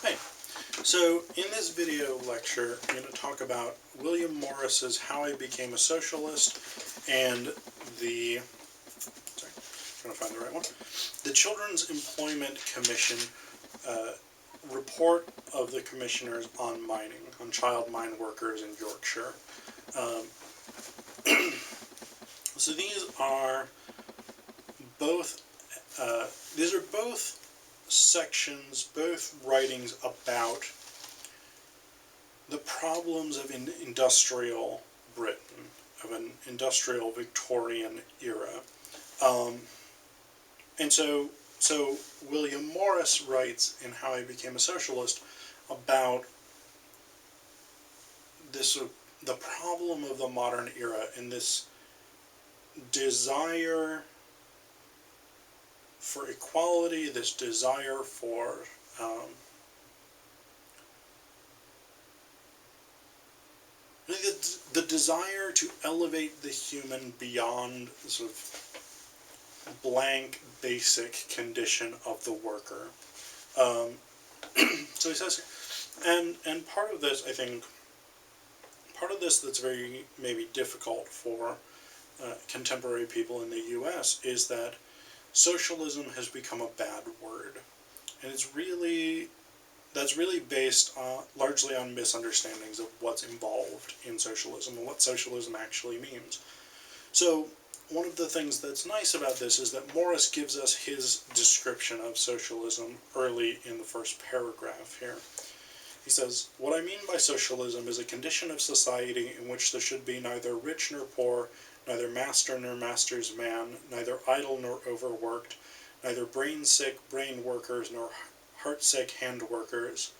Hi. So in this video lecture, I'm going to talk about William Morris's How I Became a Socialist and the, sorry, trying to find the right one, the Children's Employment Commission report of the commissioners on mining, on child mine workers in Yorkshire. So these are both sections, both writings about the problems of industrial Britain, of an industrial Victorian era. And so William Morris writes in How I Became a Socialist about this, the problem of the modern era and this desire for equality, this desire for the desire to elevate the human beyond the sort of blank, basic condition of the worker. So he says, and part of this, I think, part of this that's very maybe difficult for contemporary people in the U.S. is that socialism has become a bad word, and that's really based largely on misunderstandings of what's involved in socialism and what socialism actually means. So one of the things that's nice about this is that Morris gives us his description of socialism early in the first paragraph here. He says, "What I mean by socialism is a condition of society in which there should be neither rich nor poor, neither master nor master's man, neither idle nor overworked, neither brain-sick brain workers nor heart-sick hand workers.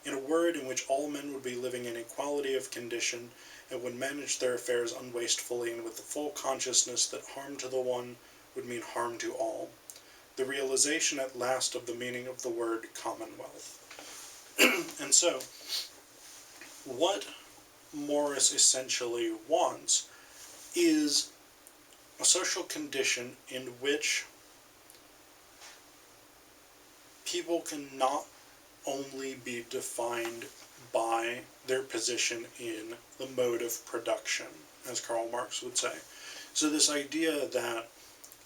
In a word, in which all men would be living in equality of condition, and would manage their affairs unwastefully and with the full consciousness that harm to the one would mean harm to all. The realization at last of the meaning of the word commonwealth." And so, what Morris essentially wants is a social condition in which people can not only be defined by their position in the mode of production, as Karl Marx would say. So this idea that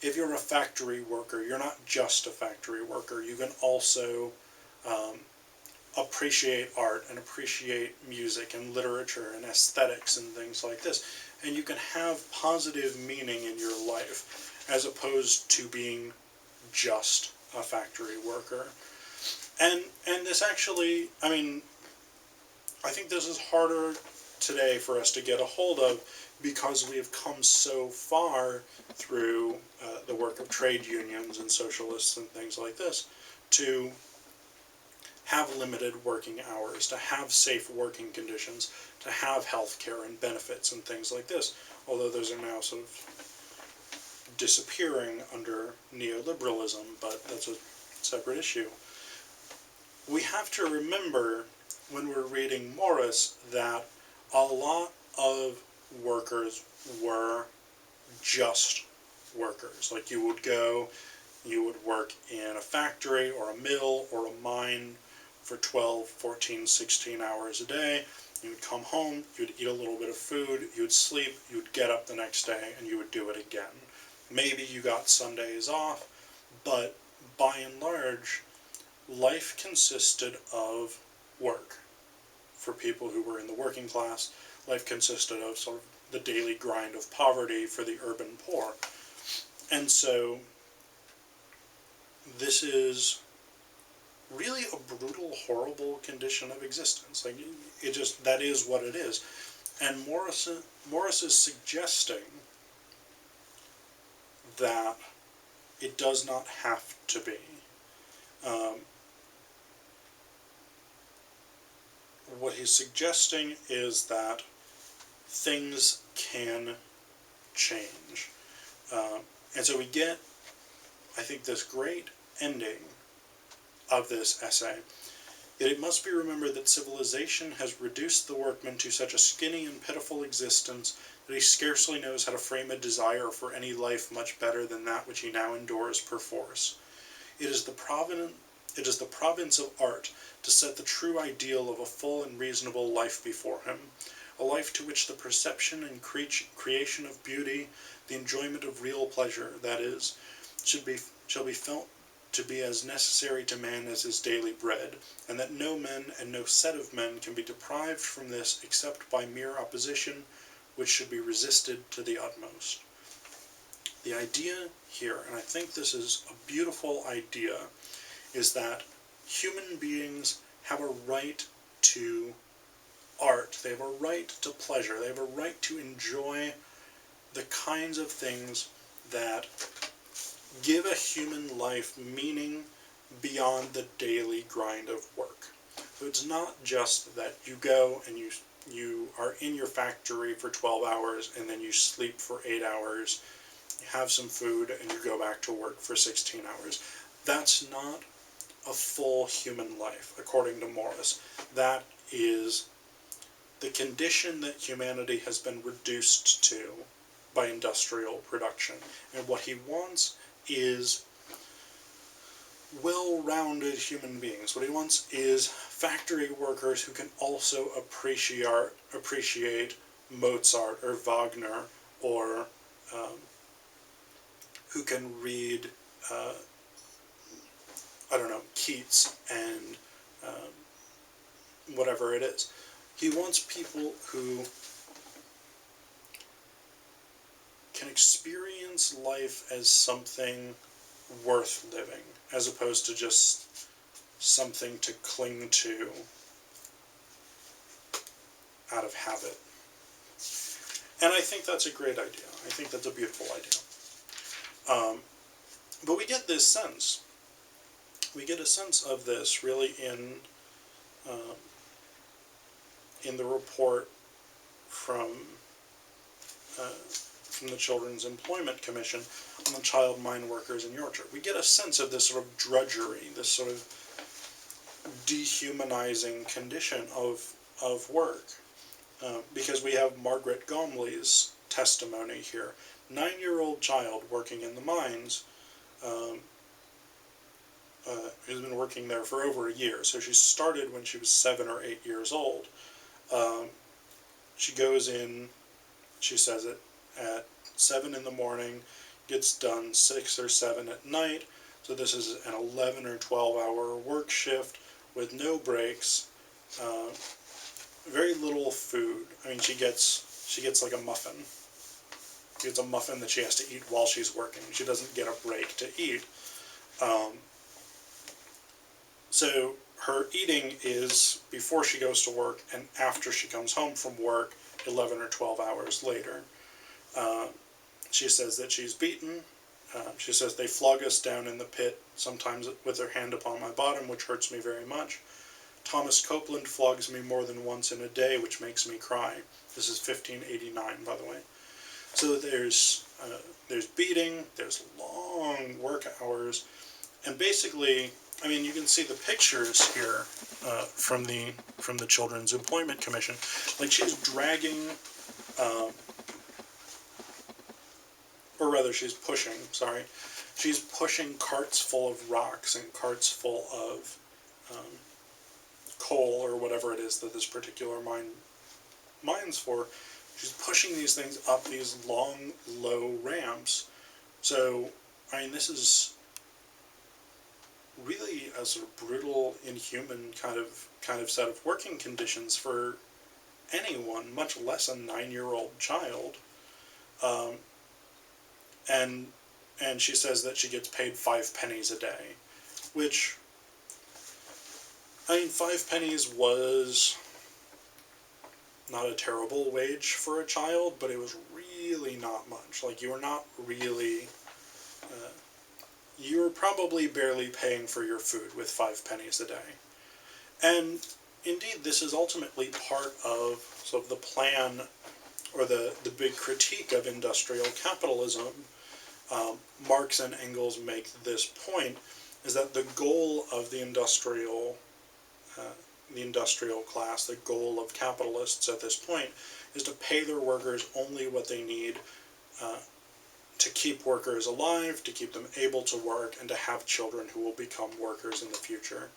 if you're a factory worker, you're not just a factory worker. You can also appreciate art and appreciate music and literature and aesthetics and things like this. And you can have positive meaning in your life as opposed to being just a factory worker. And this actually, I mean, I think this is harder today for us to get a hold of because we have come so far through the work of trade unions and socialists and things like this to have limited working hours, to have safe working conditions, to have health care and benefits and things like this, although those are now sort of disappearing under neoliberalism, but that's a separate issue. We have to remember when we're reading Morris that a lot of workers were just workers. Like you would work in a factory or a mill or a mine for 12, 14, 16 hours a day. You would come home, you'd eat a little bit of food, you would sleep, you would get up the next day, and you would do it again. Maybe you got Sundays off, but by and large, life consisted of work. For people who were in the working class, life consisted of sort of the daily grind of poverty for the urban poor. And so this is really a brutal, horrible condition of existence. Like that is what it is. And Morris is suggesting that it does not have to be. What he's suggesting is that things can change. And so we get, I think, this great ending of this essay. "Yet it must be remembered that civilization has reduced the workman to such a skinny and pitiful existence that he scarcely knows how to frame a desire for any life much better than that which he now endures perforce. It is the It is the province of art to set the true ideal of a full and reasonable life before him, a life to which the perception and creation of beauty, the enjoyment of real pleasure, that is, shall be felt to be as necessary to man as his daily bread, and that no men and no set of men can be deprived from this except by mere opposition, which should be resisted to the utmost. The idea here, and I think this is a beautiful idea, is that human beings have a right to art, they have a right to pleasure, they have a right to enjoy the kinds of things that give a human life meaning beyond the daily grind of work. So it's not just that you go and you are in your factory for 12 hours and then you sleep for 8 hours, you have some food, and you go back to work for 16 hours. That's not a full human life, according to Morris. That is the condition that humanity has been reduced to by industrial production. And what he wants is well-rounded human beings. What he wants is factory workers who can also appreciate Mozart or Wagner, or who can read, I don't know, Keats and whatever it is. He wants people who can experience life as something worth living, as opposed to just something to cling to out of habit. And I think that's a great idea. I think that's a beautiful idea. But we get this sense. We get a sense of this really in the report from the Children's Employment Commission on the child mine workers in Yorkshire. We get a sense of this sort of drudgery, this sort of dehumanizing condition of work, because we have Margaret Gomley's testimony here. 9-year-old child working in the mines, who's been working there for over a year. So she started when she was 7 or 8 years old. She goes in, she says it, at 7 in the morning, gets done 6 or 7 at night. So this is an 11 or 12-hour work shift with no breaks, very little food. I mean, she gets like a muffin. She gets a muffin that she has to eat while she's working. She doesn't get a break to eat. So her eating is before she goes to work and after she comes home from work 11 or 12 hours later. She says that she's beaten. She says they flog us down in the pit, sometimes with their hand upon my bottom, which hurts me very much. Thomas Copeland flogs me more than once in a day, which makes me cry. This is 1589, by the way. So there's beating, there's long work hours, and basically, I mean, you can see the pictures here from the Children's Employment Commission. Like, she's dragging, or rather, she's pushing carts full of rocks and carts full of coal or whatever it is that this particular mine's for. She's pushing these things up these long, low ramps. So, I mean, this is really a sort of brutal, inhuman kind of set of working conditions for anyone, much less a 9-year-old child. And she says that she gets paid 5 pennies a day, which, I mean, 5 pennies was not a terrible wage for a child, but it was really not much. Like, you were not really, you were probably barely paying for your food with 5 pennies a day. And indeed, this is ultimately part of sort of the plan, or the big critique of industrial capitalism. Marx and Engels make this point, is that the goal of the industrial class, the goal of capitalists at this point, is to pay their workers only what they need to keep workers alive, to keep them able to work, and to have children who will become workers in the future.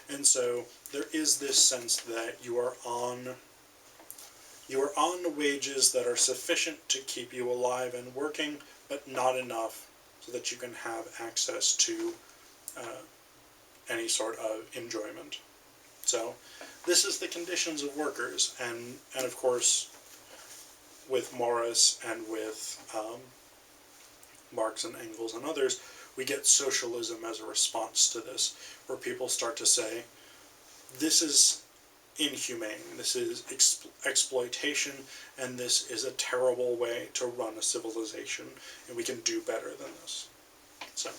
And so there is this sense that you are on wages that are sufficient to keep you alive and working, but not enough so that you can have access to any sort of enjoyment. So this is the conditions of workers, and of course with Morris and with Marx and Engels and others, we get socialism as a response to this, where people start to say, this is inhumane, this is exploitation, and this is a terrible way to run a civilization, and we can do better than this. So